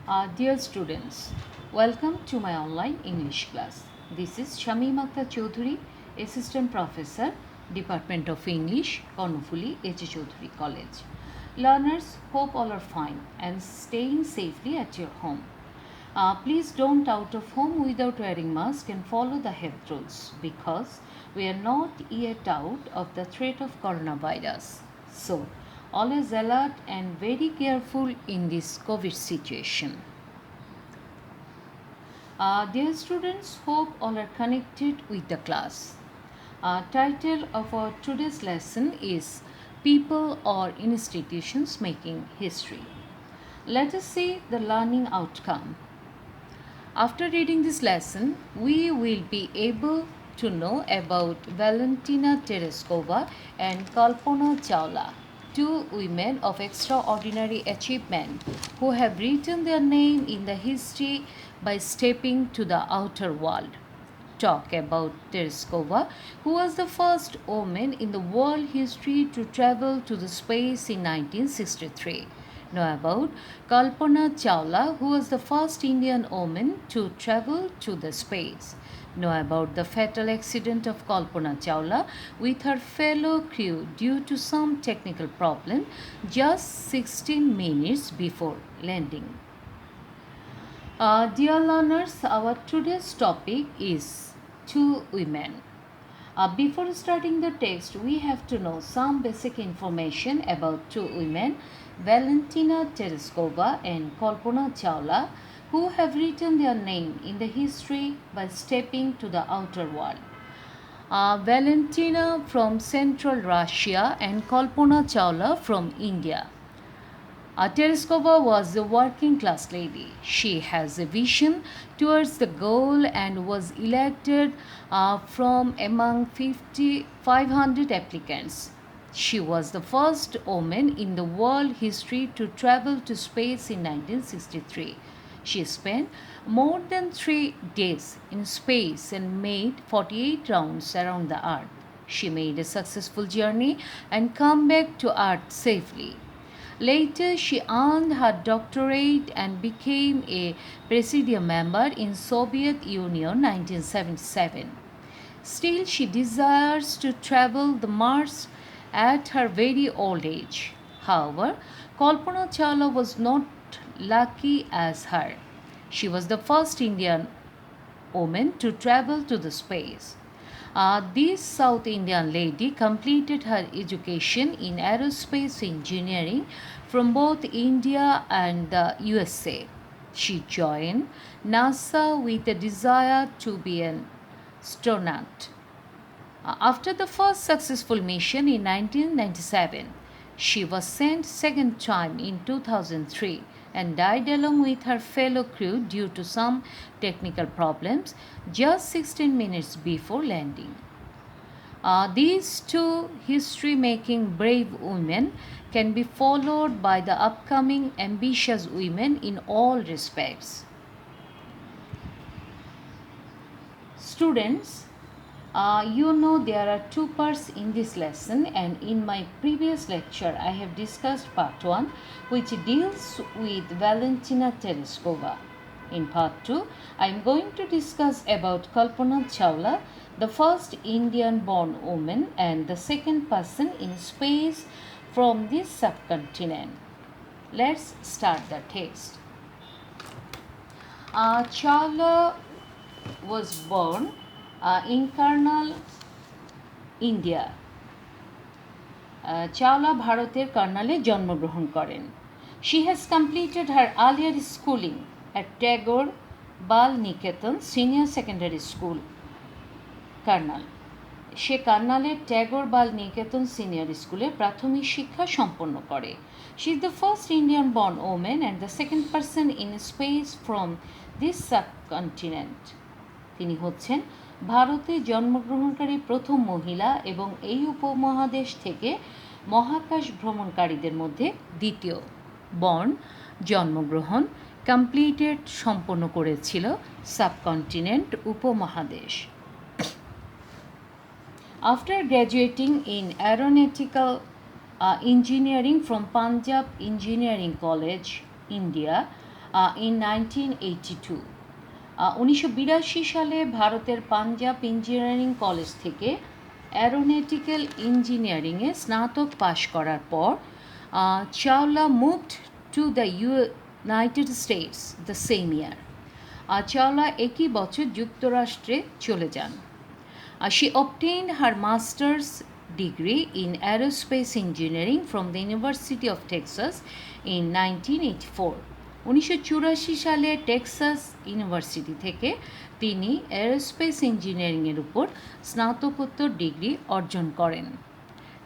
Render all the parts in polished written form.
Dear students, welcome to my online English class. This is Shamim Akhtar Chaudhuri, Assistant Professor, Department of English, Karnofuli H. Chaudhuri College. Learners, hope all are fine and staying safely at your home. Please don't out of home without wearing mask and follow the health rules because we are not yet out of the threat of coronavirus. So, always alert and very careful in this COVID situation. Dear students, hope all are connected with the class. Title of our today's lesson is People or Institutions Making History. Let us see the learning outcome. After reading this lesson, we will be able to know about Valentina Tereshkova and Kalpana Chawla, two women of extraordinary achievement who have written their name in the history by stepping to the outer world. Talk about Tereshkova, who was the first woman in the world history to travel to the space in 1963. Know about Kalpana Chawla, who was the first Indian woman to travel to the space. Know about the fatal accident of Kalpana Chawla with her fellow crew due to some technical problem just 16 minutes before landing. Dear learners, our today's topic is two women. Before starting the text, we have to know some basic information about two women, Valentina Tereshkova and Kalpana Chawla, who have written their name in the history by stepping to the outer world. Valentina from Central Russia and Kalpana Chawla from India. Tereshkova was a working class lady. She has a vision towards the goal and was elected from among 500 applicants. She was the first woman in the world history to travel to space in 1963. She spent more than 3 days in space and made 48 rounds around the Earth. She made a successful journey and come back to Earth safely. Later, she earned her doctorate and became a presidium member in Soviet Union 1977. Still, she desires to travel the Mars at her very old age. However, Kalpana Chawla was not lucky as her. She was the first Indian woman to travel to the space. This South Indian lady completed her education in aerospace engineering from both India and the USA. She joined NASA with a desire to be an astronaut. After the first successful mission in 1997, she was sent second time in 2003 and died along with her fellow crew due to some technical problems just 16 minutes before landing. These two history-making brave women can be followed by the upcoming ambitious women in all respects. Students, you know there are two parts in this lesson, and in my previous lecture I have discussed part 1, which deals with Valentina Tereshkova. In part 2, I am going to discuss about Kalpana Chawla, the first Indian born woman and the second person in space from this subcontinent. Let's start the text. Chawla was born in Karnal, India. Chawla ভারতের কার্নালে জন্মগ্রহণ করেন. She has completed her earlier schooling at Tagore Bal Niketan Senior Secondary School, Karnal. সে কার্নালের Tagore Bal Niketan senior স্কুলে প্রাথমিক শিক্ষা সম্পন্ন করে. She is the first Indian born woman and the second person in space from this subcontinent. তিনি হচ্ছেন ভারতে জন্মগ্রহণকারী প্রথম মহিলা এবং এই উপমহাদেশ থেকে মহাকাশ ভ্রমণকারীদের মধ্যে দ্বিতীয়. বর্ন জন্মগ্রহণ, কমপ্লিটেড সম্পন্ন করেছিল, সাবকন্টিনেন্ট উপমহাদেশ. After graduating in aeronautical engineering from Punjab Engineering College, India, in 1982. 1982 সালে ভারতের পাঞ্জাব ইঞ্জিনিয়ারিং কলেজ থেকে অ্যারোনটিক্যাল ইঞ্জিনিয়ারিংয়ে স্নাতক পাশ করার পর Chawla moved to the United states the same ইয়ার। চাওলা একই বছর যুক্তরাষ্ট্রে চলে যান। She obtained her master's degree in aerospace engineering from the University of Texas in 1984. 1984 সালে টেক্সাস ইউনিভার্সিটি থেকে তিনি এরোস্পেস ইঞ্জিনিয়ারিংয়ের উপর স্নাতকোত্তর ডিগ্রি অর্জন করেন।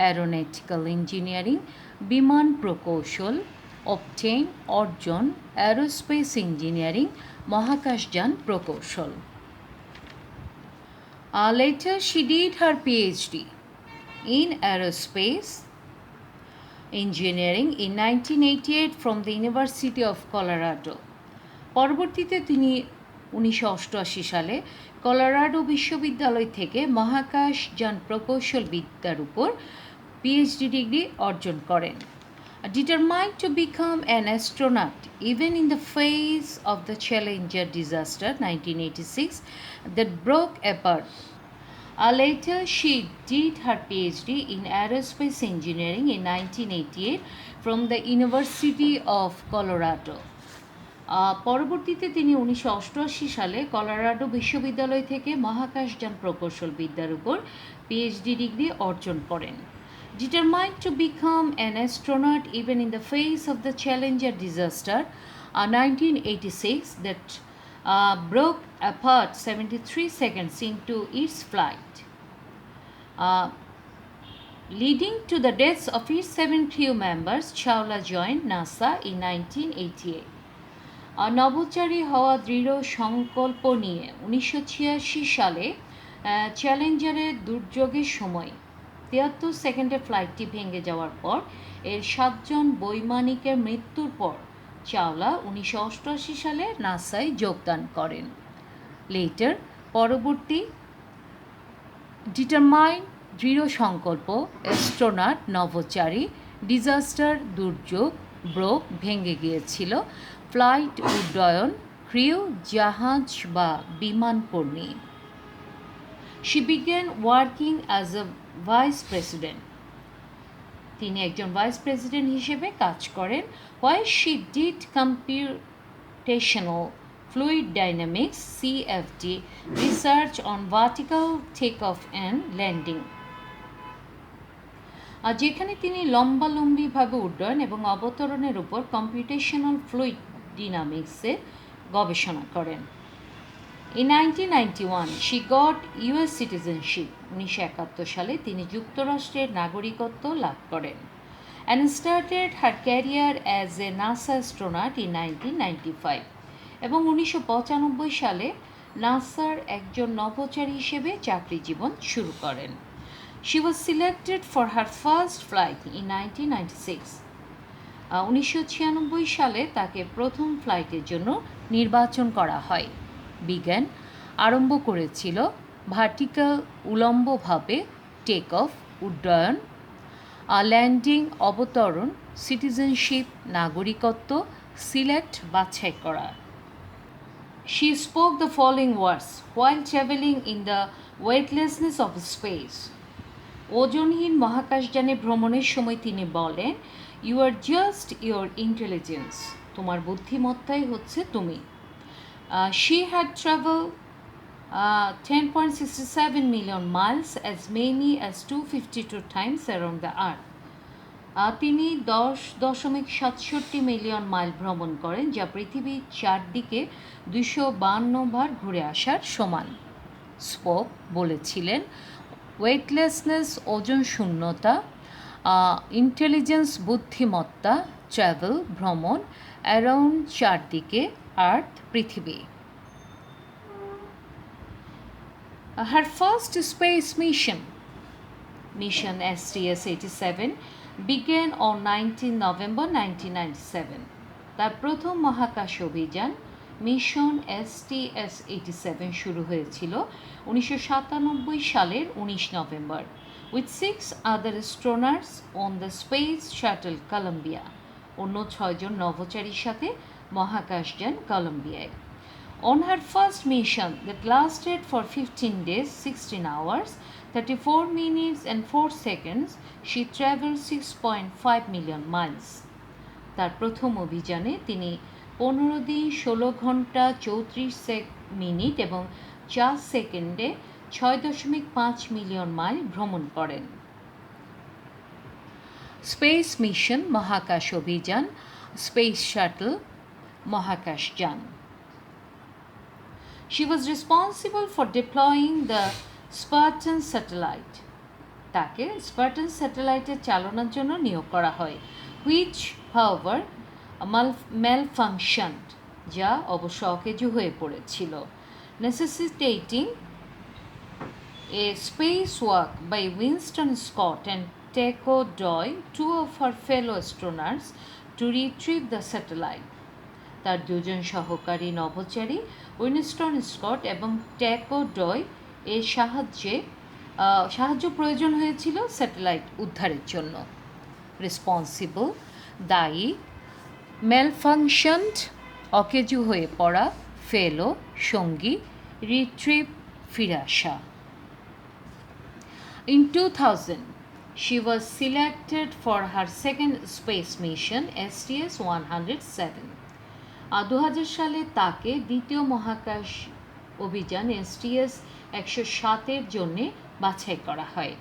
অ্যারোনটিক্যাল ইঞ্জিনিয়ারিং, বিমান প্রকৌশল, অবটেইন অর্জন, এরোস্পেস ইঞ্জিনিয়ারিং, মহাকাশযান প্রকৌশল। Later, she did her PhD in aerospace engineering in 1988 from the University of Colorado. পরবর্তীতে তিনি 1988 সালে কলোরাডো বিশ্ববিদ্যালয় থেকে মহাকাশযান প্রকৌশলবিদ্যার উপর পিএইচডি ডিগ্রি অর্জন করেন। Determined to become an astronaut even in the face of the Challenger disaster 1986 that broke apart. Later, she did her PhD in aerospace engineering in 1988 from the University of Colorado. পরবর্তীতে তিনি 1988 সালে Colorado বিশ্ববিদ্যালয় থেকে মহাকাশযান প্রকৌশলবিদ্যার উপর PhD degree অর্জন করেন। Determined to become an astronaut even in the face of the Challenger disaster 1986 that broke apart 73 seconds into its flight, leading to the deaths of its 7 crew members. Chawla joined NASA in 1988. নভোচারী হওয়া দৃঢ় সংকল্প নিয়ে 1986 সালে চ্যালেঞ্জারের দুর্যোগের সময় 73 সেকেন্ডে ফ্লাইটটি ভেঙে যাওয়ার পর এর 7 জন বৈমানিকের মৃত্যুর পর চাওলা 1988 সালে নাসায় যোগদান করেন। লেটার, পরবর্তী ডিটারমাইন্ড দৃঢ় সংকল্প, অ্যাস্ট্রোনট নভোচারী, ডিজাস্টার দুর্যোগ, ব্রোক ভেঙে গিয়েছিল, ফ্লাইট উড্ডয়ন, ক্রিউ জাহাজ বা বিমানকর্মী। She began working as a vice president. তিনি একজন ভাইস প্রেসিডেন্ট হিসেবে কাজ করেন। While she did computational fluid dynamics CFD research on vertical takeoff and landing, যেখানে তিনি লম্বালম্বিভাবে উড্ডয়ন এবং অবতরণের উপর কম্পিউটেশনাল ফ্লুইড ডিনামিক্সের গবেষণা করেন। In 1991, she got US citizenship. 1971 সালে তিনি যুক্তরাষ্ট্রের নাগরিকত্ব লাভ করেন and started her career as a NASA astronaut in 1995. এবং 1995 সালে নাসার একজন নভোচারী হিসেবে চাকরি জীবন শুরু করেন। She was selected for her first flight in 1996. 1996 সালে তাকে প্রথম ফ্লাইটের জন্য নির্বাচন করা হয়। বিজ্ঞান আরম্ভ করেছিল ভার্টিক্যাল উলম্বভাবে টেক অফ উড্ডয়ন, ল্যান্ডিং অবতরণ, সিটিজেনশিপ নাগরিকত্ব, সিলেক্ট বাছাই করা। She spoke the following words while traveling in the weightlessness of space. ওজনহীন মহাকাশযানে ভ্রমণের সময় তিনি বলেন, you are just your intelligence, তোমার বুদ্ধিমত্তাই হচ্ছে তুমি। She had traveled 10.67 million miles, as many as 252 times around the earth. তিনি 10.67 মিলিয়ন মাইল ভ্রমণ করেন, যা পৃথিবীর চারদিকে 252 বার ঘুরে আসার সমান। স্পোক বলেছিলেন, ওয়েটলেসনেস ওজন শূন্যতা, ইন্টেলিজেন্স বুদ্ধিমত্তা, ট্রাভেল ভ্রমণ, অ্যারাউন্ড চারদিকে আর্থ পৃথিবী। Her first space mission XI-XII began on 19 November 1997. তার প্রথম মহাকাশ অভিযান মিশন STS-87 শুরু হয়েছিল 1997 সালের 19 November with 6 other astronauts on the Space Shuttle Columbia. অন্য 6 জন নভোচারীর সাথে মহাকাশযান কলম্বিয়ায়। On her first mission that lasted for 15 days, 16 hours, 34 minutes and 4 seconds, she traveled 6.5 million miles. তার প্রথম অভিযানে তিনি 15 দিন 16 ঘন্টা 34 মিনিট এবং 4 সেকেন্ডে 6.5 মিলিয়ন মাইল ভ্রমণ করেন। স্পেস মিশন মহাকাশ অভিযান, স্পেস শাটল মহাকাশযান। She was responsible for deploying the Spartan satellite. তাকে স্পার্টান স্যাটেলাইটের চালনার জন্য নিয়োগ করা হয়, which however malfunctioned, যা অবশ্য অকেজো হয়ে পড়েছিল, necessitating a spacewalk by Winston Scott and Tycho Doyle, two of her fellow astronauts, to retrieve the satellite. তার দুজন সহকারী নভোচারী উইনস্টন স্কট এবং ট্যাকো ডয় এর সাহায্য প্রয়োজন হয়েছিল স্যাটেলাইট উদ্ধারের জন্য। রেসপন্সিবল দায়ী, ম্যালফাংশনড অকেজো হয়ে পড়া, ফেলো সঙ্গী, রিট্রিভ ফিরে আসা। In 2000, she was selected for her second space mission, STS-107. 2000 সালে তাকে দ্বিতীয় মহাকাশ অভিযান STS-107 জন্য বাছাই করা হয়।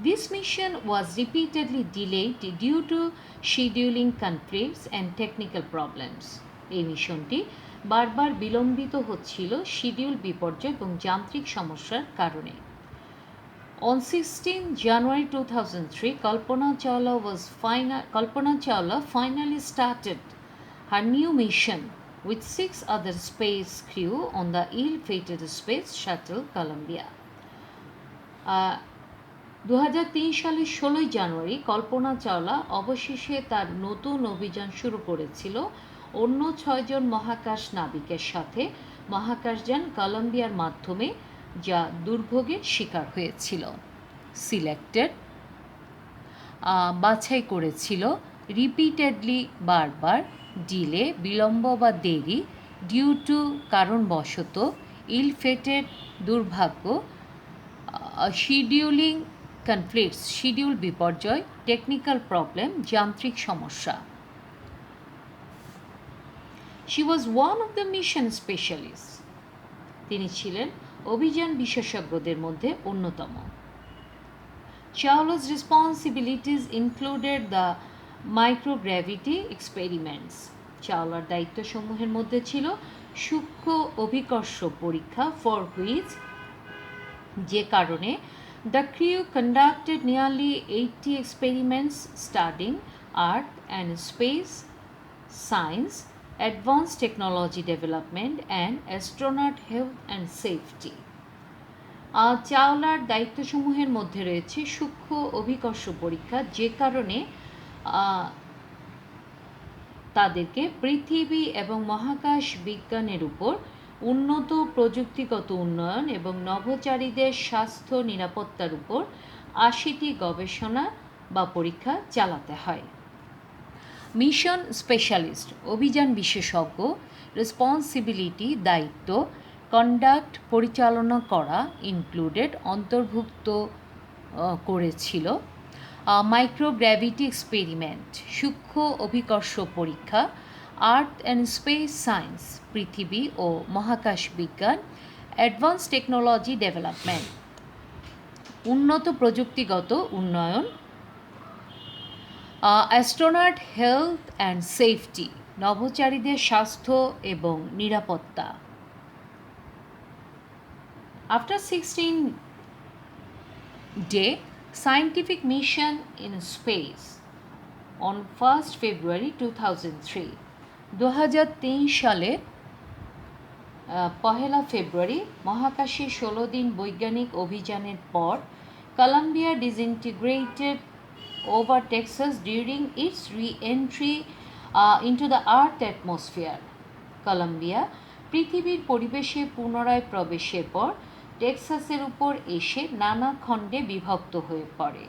This mission was repeatedly delayed due to scheduling conflicts and technical problems. এই মিশনটি বারবার বিলম্বিত হচ্ছিল শিডিউল বিপর্যয় এবং যান্ত্রিক সমস্যার কারণে। On 16 January 2003, Kalpana Chawla finally started her new mission with 6 other space crew on the ill-fated space shuttle Columbia. 2003 সালের 16 জানুয়ারি কল্পনা চাওলা অবশেষে তার নতুন অভিযান শুরু করেছিল অন্য 6 জন মহাকাশ নাবিকের সাথে মহাকাশযান কলম্বিয়ার মাধ্যমে, যা দুর্ভোগের শিকার হয়েছিল। সিলেক্টেড বাছাই করেছিল, রিপিটেডলি বারবার, ডিলে বিলম্ব বা দেরি, ডিউ টু কারণবশত, ইল-ফেটেড দুর্ভাগ্য, শিডিউলিং কনফ্লিক্টস শিডিউল বিপর্যয়, টেকনিক্যাল প্রবলেম যান্ত্রিক সমস্যা। She was one of the mission specialists. তিনি ছিলেন অভিযান বিশেষজ্ঞদের মধ্যে অন্যতম। Chawla's responsibilities included the microgravity experiments. চাওলার দায়িত্বসমূহের মধ্যে ছিল সূক্ষ্ম অভিকর্ষ পরীক্ষা, for which যে কারণে the crew conducted nearly 80 experiments studying earth and space science, advanced technology development and astronaut health and safety. চাওলার দায়িত্বসমূহের মধ্যে রয়েছে সূক্ষ্ম অভিকর্ষ পরীক্ষা, যে কারণে তাদেরকে পৃথিবী এবং মহাকাশ বিজ্ঞানের উপর উন্নত প্রযুক্তিগত উন্নয়ন এবং নভোচারীদের স্বাস্থ্য নিরাপত্তার উপর 80টি গবেষণা বা পরীক্ষা চালাতে হয়। মিশন স্পেশালিস্ট অভিযান বিশেষজ্ঞ, রেসপন্সিবিলিটি দায়িত্ব, কন্ডাক্ট পরিচালনা করা, ইনক্লুডেড অন্তর্ভুক্ত করেছিল মাইক্রোগ্র্যাভিটি এক্সপেরিমেন্ট সূক্ষ্ম অভিকর্ষ পরীক্ষা, আর্থ অ্যান্ড স্পেস সায়েন্স পৃথিবী ও মহাকাশ বিজ্ঞান, অ্যাডভান্স টেকনোলজি ডেভেলপমেন্ট উন্নত প্রযুক্তিগত উন্নয়ন, অ্যাস্ট্রোনট হেলথ অ্যান্ড সেফটি নভোচারীদের স্বাস্থ্য এবং নিরাপত্তা। After 16-day scientific mission in space on 1st February 2003, 2003 সালে 1 ফেব্রুয়ারি মহাকাশে 16 দিন বৈজ্ঞানিক অভিযানের পর Colombia disintegrated over Texas during its re-entry into the Earth atmosphere. Columbia পৃথিবীর পরিবেশে পুনরায় প্রবেশের পর টেক্সাসের উপর এসে নানা খণ্ডে বিভক্ত হয়ে পড়ে।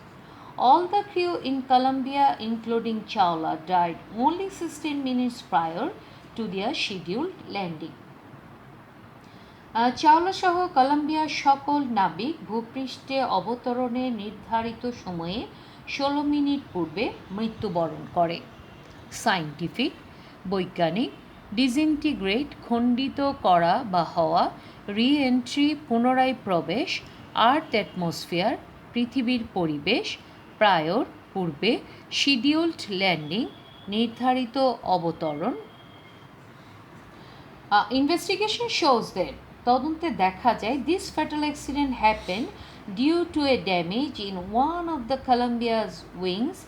All the crew in Colombia, including Chawla, died only 16 minutes prior to their scheduled landing. Chawla সহ কলম্বিয়ার সকল নাবিক ভূপৃষ্ঠে অবতরণের নির্ধারিত সময়ে 16 মিনিট পূর্বে মৃত্যুবরণ করে। সায়েন্টিফিক বৈজ্ঞানিক ডিসইন্টিগ্রেট খণ্ডিত করা বা হওয়া, রি-এন্ট্রি পুনরায় প্রবেশ, আর্থ অ্যাটমসফিয়ার পৃথিবীর পরিবেশ, প্রায়র পূর্বে শিডিউলড ল্যান্ডিং নির্ধারিত অবতরণ। ইনভেস্টিগেশন শোজ দ্যাট তদন্তে দেখা যায় this fatal accident happen due to a damage in one of the Columbia's wings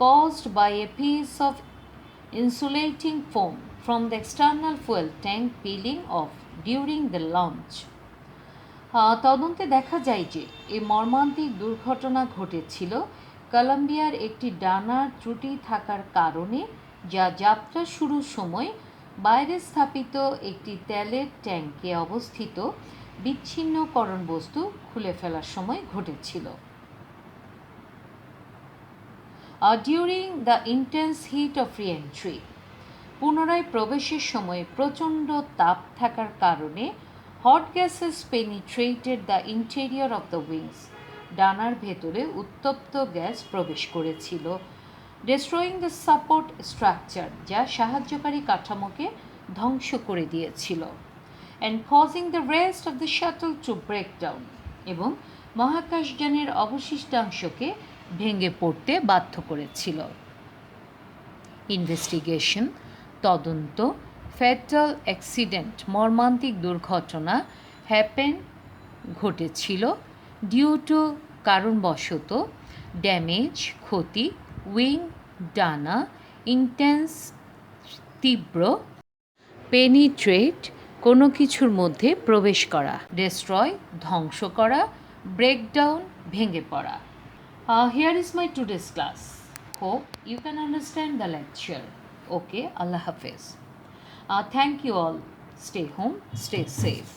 caused by a piece of insulating foam from the external fuel tank peeling off during the launch. তদন্তে দেখা যায় যে এই মর্মান্তিক দুর্ঘটনা ঘটেছিল কলম্বিয়ার একটি ডানার ত্রুটি থাকার কারণে, যা যাত্রা শুরুর সময় বাইরে স্থাপিত একটি তেলের ট্যাঙ্কে অবস্থিত বিচ্ছিন্নকরণ বস্তু খুলে ফেলার সময় ঘটেছিল। During the intense heat of re-entry পুনরায় প্রবেশের সময় প্রচণ্ড তাপ থাকার কারণে hot gases penetrated the interior of the wings ডানার ভেতরে উত্তপ্ত গ্যাস প্রবেশ করেছিল, ডেস্ট্রয়িং দ্য সাপোর্ট স্ট্রাকচার যা সাহায্যকারী কাঠামোকে ধ্বংস করে দিয়েছিল, and causing the rest of the shuttle to break down এবং মহাকাশযানের অবশিষ্টাংশকে ভেঙে পড়তে বাধ্য করেছিল। ইনভেস্টিগেশন তদন্ত ফ্যাটাল অ্যাক্সিডেন্ট মর্মান্তিক দুর্ঘটনা হ্যাপেন ঘটেছিল ডিউ টু কারণবশত ড্যামেজ ক্ষতি, উইং ডানা ইন্টেন্স তীব্র পেনিট্রেট কোনো কিছুর মধ্যে প্রবেশ করা, ডেস্ট্রয় ধ্বংস করা, ব্রেকডাউন ভেঙে পড়া। Here is my today's class. Hope you can understand the lecture. Okay, Allah Hafiz. Thank you all. Stay home, stay safe.